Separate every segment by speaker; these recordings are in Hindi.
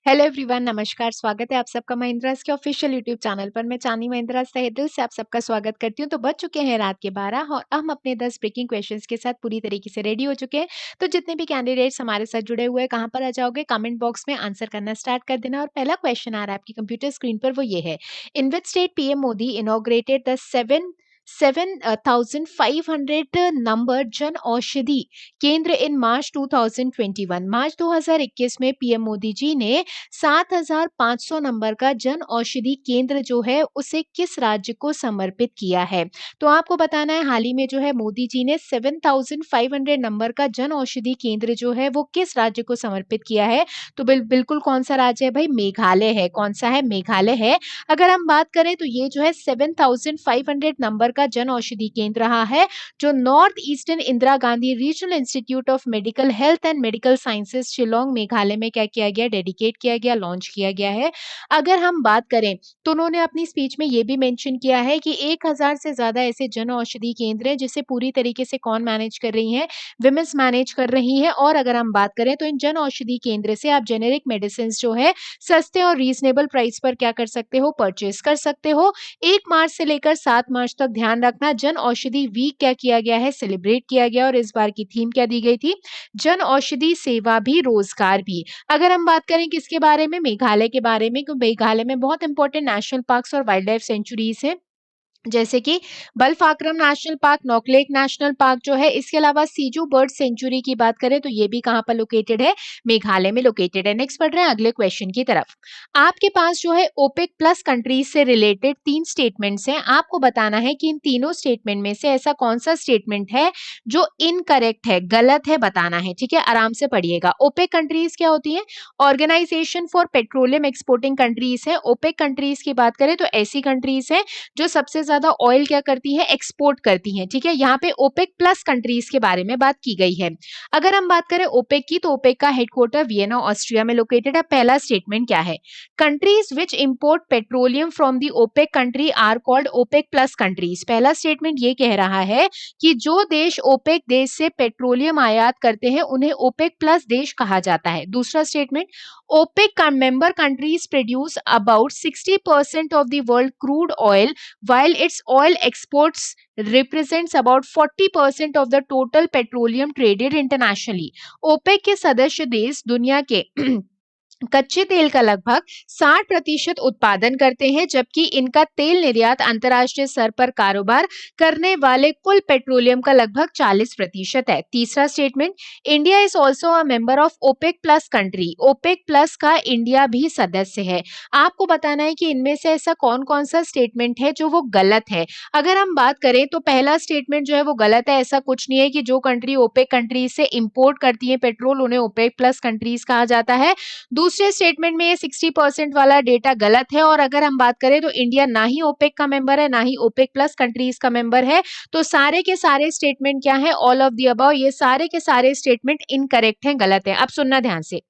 Speaker 1: हेलो एवरीवन, नमस्कार। स्वागत है आप सबका महिंद्रास के ऑफिशियल यूट्यूब चैनल पर। मैं चांदी महिंद्रा तहे दिल से आप सबका स्वागत करती हूँ। तो बज चुके हैं रात के 12 और हम अपने 10 ब्रेकिंग क्वेश्चंस के साथ पूरी तरीके से रेडी हो चुके हैं। तो जितने भी कैंडिडेट्स हमारे साथ जुड़े हुए हैं, कहाँ पर आ जाओगे? कमेंट बॉक्स में आंसर करना स्टार्ट कर देना। और पहला क्वेश्चन आ रहा है आपकी कंप्यूटर स्क्रीन पर, वो ये है। In which state PM Modi inaugurated the 7,500 number Jan Aushadhi केंद्र इन मार्च 2021। मार्च 2021 में पीएम मोदी जी ने 7,500 नंबर का जन औषधि केंद्र जो है उसे किस राज्य को समर्पित किया है? तो आपको बताना है, हाल ही में जो है मोदी जी ने 7,500 नंबर का जन औषधि केंद्र जो है वो किस राज्य को समर्पित किया है? तो बिल्कुल कौन सा राज्य है भाई? मेघालय है। कौन सा है? मेघालय है। अगर हम बात करें तो ये जो है 7,500 नंबर का जन औषधि केंद्र रहा है, जो north eastern Indira Gandhi regional institute of medical health and medical sciences Shillong Meghalaya में क्या किया गया? डेडिकेट किया गया, लॉन्च किया गया है। अगर हम बात करें तो उन्होंने अपनी स्पीच में ये भी मेंशन किया है कि 1,000 से ज्यादा ऐसे जन औषधि केंद्र हैं जिसे पूरी तरीके से कौन मैनेज कर रही है? विमेंस मैनेज कर रही है। और अगर हम बात करें तो इन जन औषधि केंद्र से आप जेनेरिक मेडिसिन जो है सस्ते और रीजनेबल प्राइस पर क्या कर सकते हो? परचेस कर सकते हो। 1 मार्च से लेकर 7 मार्च तक ध्यान रखना, जन औषधि वीक क्या किया गया है? सेलिब्रेट किया गया। और इस बार की थीम क्या दी गई थी? जन औषधि सेवा भी रोजगार भी। अगर हम बात करें किसके बारे में? मेघालय के बारे में। क्योंकि मेघालय में बहुत इंपॉर्टेंट नेशनल पार्क्स और वाइल्ड लाइफ सेंचुरीज है, जैसे कि बलफाक्रम नेशनल पार्क, नॉकलेक नेशनल पार्क जो है। इसके अलावा सीजू बर्ड सेंचुरी की बात करें तो ये भी कहां पर लोकेटेड है? मेघालय में लोकेटेड है। नेक्स्ट बढ़ रहे हैं अगले क्वेश्चन की तरफ। आपके पास जो है ओपेक प्लस कंट्रीज से रिलेटेड 3 स्टेटमेंट्स हैं। आपको बताना है कि इन तीनों स्टेटमेंट में से ऐसा कौन सा स्टेटमेंट है जो इनकरेक्ट है, गलत है, बताना है। ठीक है, आराम से पढ़िएगा। ओपेक कंट्रीज क्या होती है? Organisation for petroleum exporting countries है। ओपेक कंट्रीज की बात करें तो ऐसी कंट्रीज है जो सबसे ज्यादा ऑयल क्या करती है? एक्सपोर्ट करती है। ठीक है, यहाँ पे ओपेक प्लस कंट्रीज के बारे में बात की गई है। अगर हम बात करें ओपेक की, तो ओपेक का हेडक्वार्टर वियना ऑस्ट्रिया में लोकेटेड है। पहला स्टेटमेंट क्या है? Countries which import petroleum from the OPEC country are called OPEC plus countries. पहला स्टेटमेंट ये कह रहा है कि जो देश ओपेक देश से पेट्रोलियम आयात करते हैं उन्हें ओपेक प्लस देश कहा जाता है। दूसरा statement, OPEC member countries produce about 60% of the world crude oil, while its oil exports represents about 40% of the total petroleum traded internationally. OPEC के सदस्य देश दुनिया के कच्चे तेल का लगभग 60% उत्पादन करते हैं, जबकि इनका तेल निर्यात अंतर्राष्ट्रीय स्तर पर कारोबार करने वाले कुल पेट्रोलियम का लगभग 40% है। तीसरा statement, India is also a member of OPEC plus country. OPEC plus का इंडिया भी सदस्य है। आपको बताना है कि इनमें से ऐसा कौन कौन सा स्टेटमेंट है जो वो गलत है। अगर हम बात करें तो पहला स्टेटमेंट जो है वो गलत है। ऐसा कुछ नहीं है कि जो कंट्री ओपेक कंट्रीज से इंपोर्ट करती है पेट्रोल उन्हें ओपेक प्लस कंट्रीज कहा जाता है। दूसरे स्टेटमेंट में ये 60% वाला डेटा गलत है। और अगर हम बात करें तो इंडिया ना ही ओपेक का मेंबर है, ना ही ओपेक प्लस कंट्रीज का मेंबर है। तो सारे के सारे स्टेटमेंट क्या है? All of the above. ये सारे के सारे स्टेटमेंट इनकरेक्ट हैं, गलत है। अब सुनना ध्यान से।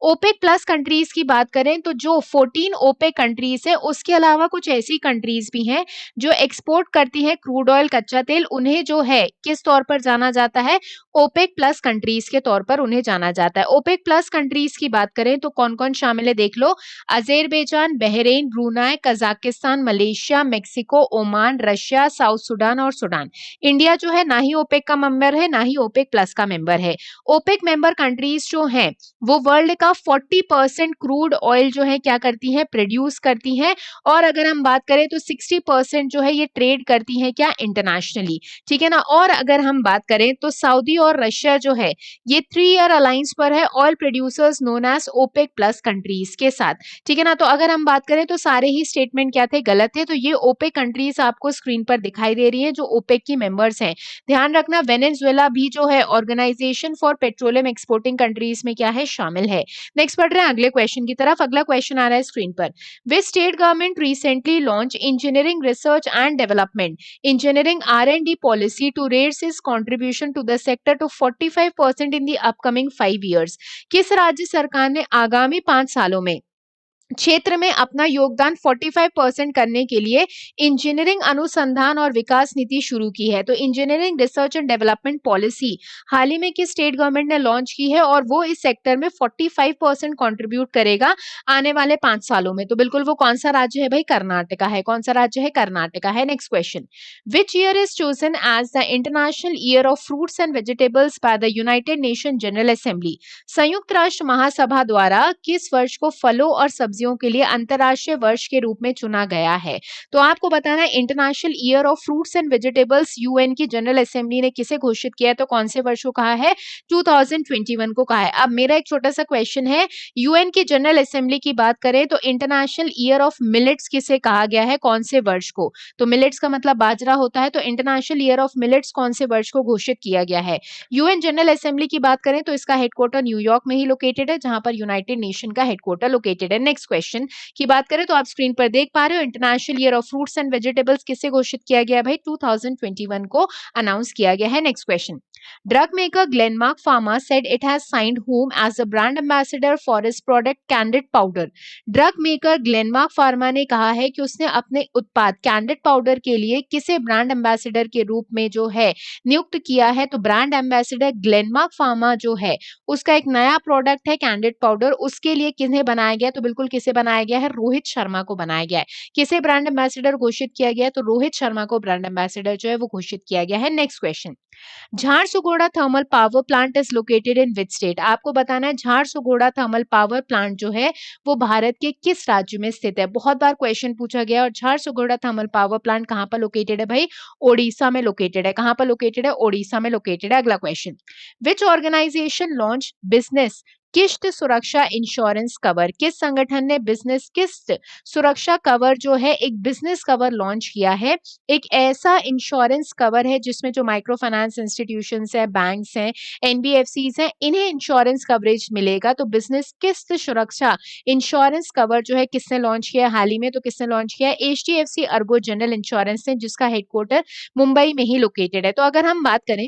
Speaker 1: ओपेक प्लस कंट्रीज की बात करें तो जो 14 ओपेक कंट्रीज है उसके अलावा कुछ ऐसी कंट्रीज भी हैं जो एक्सपोर्ट करती हैं क्रूड ऑयल, कच्चा तेल। उन्हें जो है किस तौर पर जाना जाता है? ओपेक प्लस कंट्रीज के तौर पर उन्हें जाना जाता है। ओपेक प्लस कंट्रीज की बात करें तो कौन कौन शामिल है देख लो। Azerbaijan, Bahrain, Brunei, Kazakhstan, Malaysia, Mexico, Oman, Russia, South Sudan और सुडान। इंडिया जो है ना ही ओपेक का मेंबर है, ना ही ओपेक प्लस का मेंबर है। ओपेक मेंबर कंट्रीज जो हैं वो वर्ल्ड का 40% क्रूड ऑयल जो है क्या करती हैं? प्रोड्यूस करती हैं। और अगर हम बात करें तो 60% जो है ये ट्रेड करती हैं क्या? इंटरनेशनली। ठीक है ना। और अगर हम बात करें तो सऊदी और रशिया जो है ये 3 ईयर अलायंस पर है oil producers known as OPEC plus countries के साथ। ठीक है ना। तो अगर हम बात करें तो सारे ही स्टेटमेंट क्या थे? गलत थे। तो ये ओपेक कंट्रीज आपको स्क्रीन पर दिखाई दे रही है जो ओपेक की मेंबर्स हैं। ध्यान रखना, वेनेजुएला भी जो है organisation for petroleum exporting countries में क्या है? शामिल है। नेक्स्ट बढ़ रहे हैं अगले क्वेश्चन की तरफ। अगला क्वेश्चन आ रहा है स्क्रीन पर। Which state government recently launch engineering research and development engineering R&D policy to raise its contribution to the sector to 45% in the upcoming 5 years। किस राज्य सरकार ने आगामी 5 सालों में क्षेत्र में अपना योगदान 45% करने के लिए इंजीनियरिंग अनुसंधान और विकास नीति शुरू की है। तो engineering research and development policy हाल ही में किस स्टेट गवर्नमेंट ने लॉन्च की है और वो इस सेक्टर में 45% कंट्रीब्यूट करेगा आने वाले 5 सालों में। तो बिल्कुल वो कौन सा राज्य है भाई? कर्नाटका है। कौन सा राज्य है? कर्नाटका है। Next question, which year is chosen as the international year of fruits and vegetables by the United Nation General Assembly? संयुक्त राष्ट्र महासभा द्वारा किस वर्ष को फलों और सब्जियों के लिए अंतर्राष्ट्रीय वर्ष के रूप में चुना गया है? तो आपको बताना है international year of fruits and vegetables UN की जनरल असेंबली ने किसे घोषित किया है? तो कौन से वर्ष को कहा है? 2021 को कहा है। अब मेरा एक छोटा सा क्वेश्चन है, यूएन की जनरल असेंबली की बात करें तो इंटरनेशनल ईयर ऑफ मिलेट्स किसे कहा गया है? कौन से वर्ष को? तो मिलेट्स का मतलब बाजरा होता है, तो इंटरनेशनल ईयर ऑफ मिलेट्स कौन से वर्ष को घोषित किया गया है? यूएन जनरल असेंबली की बात करें तो इसका हेडक्वार्टर न्यूयॉर्क में ही लोकेटेड है, जहां पर यूनाइटेड नेशन का हेडक्वार्टर लोकेटेड है। नेक्स्ट क्वेश्चन की बात करें तो आप स्क्रीन पर देख पा रहे हो, international year of fruits and vegetables किसे घोषित किया गया है भाई? 2021 को अनाउंस किया गया है। Next question, drug maker Glenmark pharma said it has signed whom as a brand ambassador for its product candid powder? Drug maker Glenmark pharma ने कहा है कि उसने अपने उत्पाद कैंडिड पाउडर के लिए किसे ब्रांड एम्बेसडर के रूप में जो है नियुक्त किया है? तो ब्रांड एम्बेसडर ग्लेनमार्क फार्मा जो है उसका एक नया प्रोडक्ट है कैंडिड पाउडर, उसके लिए किन्हें बनाया गया? तो बिल्कुल किसे बनाया गया है? रोहित शर्मा को बनाया गया है। किसे ब्रांड एम्बेसडर घोषित किया गया है? तो रोहित शर्मा को ब्रांड एम्बेसडर जो है वो घोषित किया गया है। Next question, Jharsuguda thermal power plant is located in which state? आपको बताना है झारसुगुड़ा थर्मल पावर प्लांट जो है वो भारत के किस राज्य में स्थित है? बहुत बार क्वेश्चन पूछा गया। और झारसुगुड़ा थर्मल पावर प्लांट कहां पर लोकेटेड है भाई? ओडिशा में लोकेटेड है। कहां पर लोकेटेड है? ओडिशा में लोकेटेड है। अगला क्वेश्चन, विच ऑर्गेनाइजेशन लॉन्च बिजनेस किस्त सुरक्षा इंश्योरेंस कवर? किस संगठन ने बिजनेस किस्त सुरक्षा कवर जो है एक बिजनेस कवर लॉन्च किया है? एक ऐसा इंश्योरेंस कवर है जिसमें जो माइक्रो फाइनेंस इंस्टीट्यूशंस है, बैंक्स हैं, एनबीएफसीज हैं, इन्हें इंश्योरेंस कवरेज मिलेगा। तो बिजनेस किस्त सुरक्षा इंश्योरेंस कवर जो है किसने लॉन्च किया है हाल ही में? तो किसने लॉन्च किया है? एचडीएफसी अर्गो जनरल इंश्योरेंस ने, जिसका हेडक्वार्टर मुंबई में ही लोकेटेड है। तो अगर हम बात करें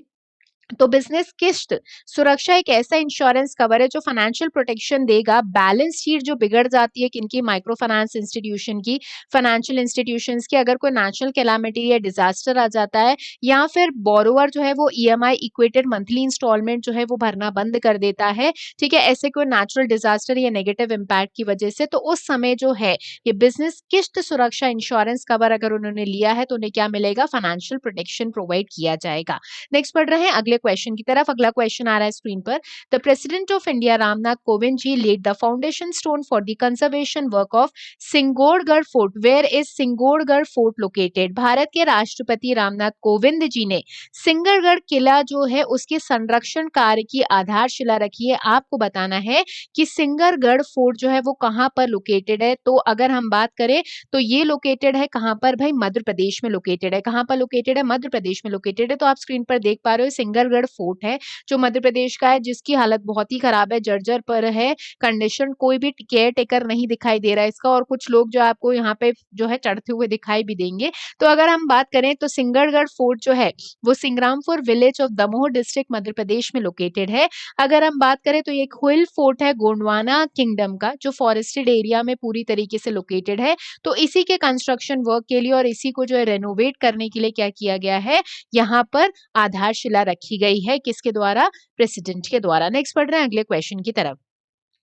Speaker 1: तो बिजनेस किस्त सुरक्षा एक ऐसा इंश्योरेंस कवर है जो फाइनेंशियल प्रोटेक्शन देगा। बैलेंस शीट जो बिगड़ जाती है किनकी? माइक्रो फाइनेंस इंस्टीट्यूशन की, फाइनेंशियल इंस्टीट्यूशंस की, अगर कोई नेचुरल कैलामिटी या डिजास्टर आ जाता है या फिर बोरोवर जो है वो ईएमआई इक्वेटेड मंथली इंस्टॉलमेंट जो है वो भरना बंद कर देता है, ठीक है, ऐसे कोई नेचुरल डिजास्टर या नेगेटिव इम्पैक्ट की वजह से, तो उस समय जो है ये बिजनेस किस्त सुरक्षा इंश्योरेंस कवर अगर उन्होंने लिया है तो उन्हें क्या मिलेगा? फाइनेंशियल प्रोटेक्शन प्रोवाइड किया जाएगा। नेक्स्ट पढ़ रहे हैं अगले क्वेश्चन की तरफ। अगला क्वेश्चन आ रहा है स्क्रीन पर, the president of India Ramnath Kovind ji led the foundation stone for the conservation work of Singorgarh fort. Where is Singorgarh fort located? भारत के राष्ट्रपति रामनाथ कोविंद जी ने सिंगरगढ़ किला जो है उसके संरक्षण कार्य की आधारशिला रखी है। आपको बताना है कि सिंगरगढ़ फोर्ट जो है वो कहां पर लोकेटेड है? तो अगर हम बात करें तो ये लोकेटेड है कहां पर भाई? मध्य प्रदेश में लोकेटेड है। कहां पर लोकेटेड है? मध्य प्रदेश में लोकेटेड है। तो आप स्क्रीन पर देख पा रहे हो सिंगरगढ़ फोर्ट है जो मध्य प्रदेश का है, जिसकी हालत बहुत ही खराब है, जर्जर पर है कंडीशन, कोई भी केयर टेकर नहीं दिखाई दे रहा है इसका, और कुछ लोग जो आपको यहाँ पे जो है चढ़ते हुए दिखाई भी देंगे। तो अगर हम बात करें तो सिंगरगढ़ फोर्ट जो है वो Singrampur village of Damoh district Madhya Pradesh में लोकेटेड है। अगर हम बात करें तो ये एक हिल फोर्ट है गोंडवाना किंगडम का, जो फॉरेस्टेड एरिया में पूरी तरीके से लोकेटेड है। तो इसी के कंस्ट्रक्शन वर्क के लिए और इसी को जो है रेनोवेट करने के लिए क्या किया गया है? यहाँ पर आधारशिला रखी गई है। किसके द्वारा? प्रेसिडेंट के द्वारा। नेक्स्ट पढ़ रहे हैं अगले क्वेश्चन की तरफ।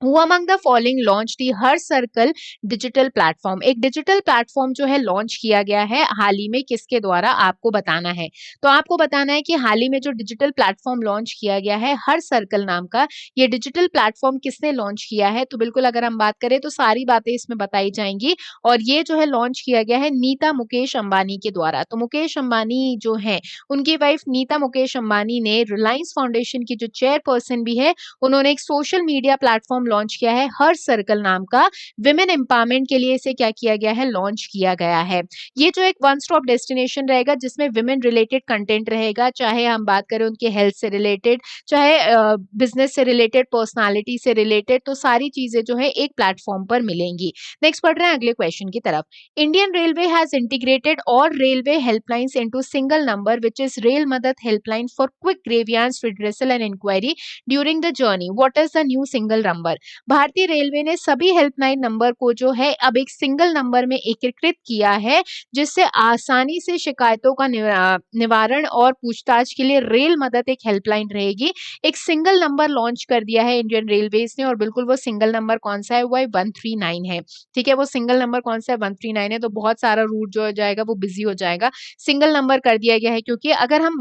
Speaker 1: Who among the following launched the her circle digital platform? एक डिजिटल प्लेटफॉर्म जो है लॉन्च किया गया है हाल ही में, किसके द्वारा? आपको बताना है। तो आपको बताना है कि हाल ही में जो डिजिटल प्लेटफॉर्म लॉन्च किया गया है हर सर्कल नाम का, ये डिजिटल प्लेटफॉर्म किसने लॉन्च किया है? तो बिल्कुल अगर हम बात करें तो सारी बातें इसमें बताई जाएंगी, और ये जो है लॉन्च किया गया है नीता मुकेश अंबानी के द्वारा। तो मुकेश अंबानी जो है उनकी वाइफ नीता मुकेश अंबानी ने रिलायंस फाउंडेशन की जो चेयरपर्सन भी है, उन्होंने एक सोशल मीडिया प्लेटफॉर्म लॉन्च किया है हर सर्कल नाम का। विमेन एम्पावरमेंट के लिए इसे क्या किया गया है? लॉन्च किया गया है। ये जो एक वन स्टॉप डेस्टिनेशन रहेगा जिसमें विमेन रिलेटेड कंटेंट रहेगा, चाहे हम बात करें उनके हेल्थ से रिलेटेड, चाहे बिजनेस से रिलेटेड, पर्सनालिटी से रिलेटेड, तो सारी चीजें जो है एक प्लेटफॉर्म पर मिलेंगी। नेक्स्ट पढ़ रहे हैं अगले क्वेश्चन की तरफ। इंडियन रेलवे हैज इंटीग्रेटेड और railway helplines into single number which is Rail Madad helpline for quick grievance redressal and inquiry during the journey. What is the new single number? भारतीय रेलवे ने सभी हेल्पलाइन नंबर को जो है अब एक सिंगल नंबर में एकीकृत किया है, जिससे आसानी से शिकायतों का निवारण और पूछताछ के लिए रेल मदद एक हेल्पलाइन रहेगी। एक सिंगल नंबर लॉन्च कर दिया है इंडियन रेलवेज ने और बिल्कुल वो सिंगल नंबर कौन-सा है वो है 139 है। ठीक है, वो सिंगल नंबर कौन-सा है 139 है, तो बहुत सारा रूट जो हो जाएगा वो बिज़ी हो जाएगा। सिंगल नंबर कर दिया गया है क्योंकि अगर हम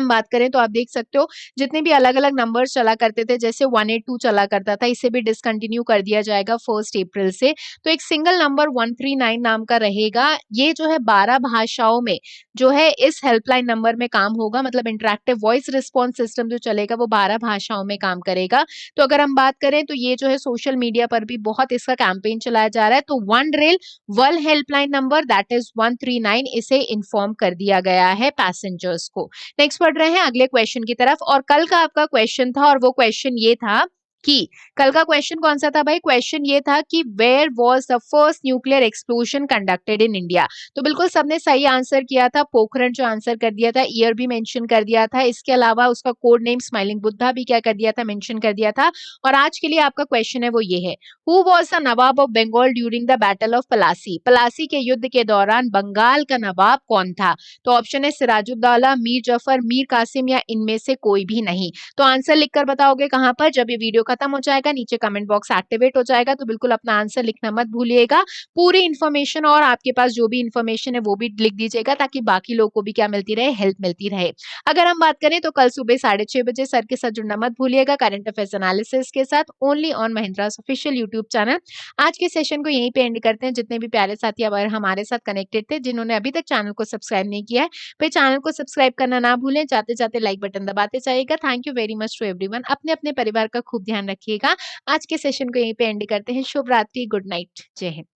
Speaker 1: बात करें तो आप देख सकते हो जितने भी अलग-अलग नंबर्स चला करते थे, जैसे 182 चला करता था, इसे भी डिसकंटिन्यू कर दिया जाएगा 1 अप्रैल से। तो एक सिंगल नंबर 139 नाम का रहेगा। ये जो है 12 भाषाओं में जो है इस हेल्पलाइन नंबर में काम होगा, मतलब इंटरैक्टिव वॉइस रिस्पॉन्स सिस्टम जो चलेगा वो 12 भाषाओं में काम करेगा। तो अगर हम बात करें तो ये जो है सोशल मीडिया पर भी बहुत इसका कैंपेन चलाया जा रहा है। तो one rail one helpline number that is 139 इसे इन्फॉर्म कर दिया गया है पैसेंजर्स को। नेक्स्ट बढ़ रहे हैं अगले क्वेश्चन की तरफ और कल का आपका क्वेश्चन था और वो क्वेश्चन ये था कि कल का क्वेश्चन कौन सा था भाई? क्वेश्चन ये था कि where was the first nuclear explosion conducted in India. तो बिल्कुल सबने सही आंसर किया था। पोखरण जो आंसर कर दिया था, ईयर भी मेंशन कर दिया था। इसके अलावा उसका कोड नेम स्माइलिंग बुद्धा भी क्या कर दिया था, मेंशन कर दिया था। और आज के लिए आपका क्वेश्चन है वो ये है, who was the nawab of Bengal during the battle of Plassey? Plassey के युद्ध के दौरान बंगाल का नवाब कौन था? तो ऑप्शन है सिराजुद्दौला, मीर जफर, मीर कासिम या इनमें से कोई भी नहीं। तो आंसर लिखकर बताओगे कहां पर? जब ये वीडियो खत्म हो जाएगा नीचे कमेंट बॉक्स एक्टिवेट हो जाएगा, तो बिल्कुल अपना आंसर लिखना मत भूलिएगा। पूरी इन्फॉर्मेशन और आपके पास जो भी इन्फॉर्मेशन है वो भी लिख दीजिएगा ताकि बाकी लोगों को भी क्या मिलती रहे, हेल्प मिलती रहे। अगर हम बात करें तो कल सुबह 6:30 बजे सर के साथ जुड़ना मत भूलिएगा करंट अफेयर्स एनालिसिस के साथ, only on Mahindra's official YouTube channel. आज के सेशन को यहीं पे एंड करते हैं। जितने भी प्यारे साथी अब हमारे साथ कनेक्टेड थे, जिन्होंने अभी तक चैनल को सब्सक्राइब नहीं किया है, फिर चैनल को सब्सक्राइब करना ना भूलें। जाते-जाते लाइक बटन दबाते जाइएगा। Thank you very much to everyone. अपने-अपने परिवार का खूब ध्यान रखिएगा। आज के सेशन को यहीं पे एंड करते हैं। शुभ रात्रि, गुड नाइट, जय हिंद।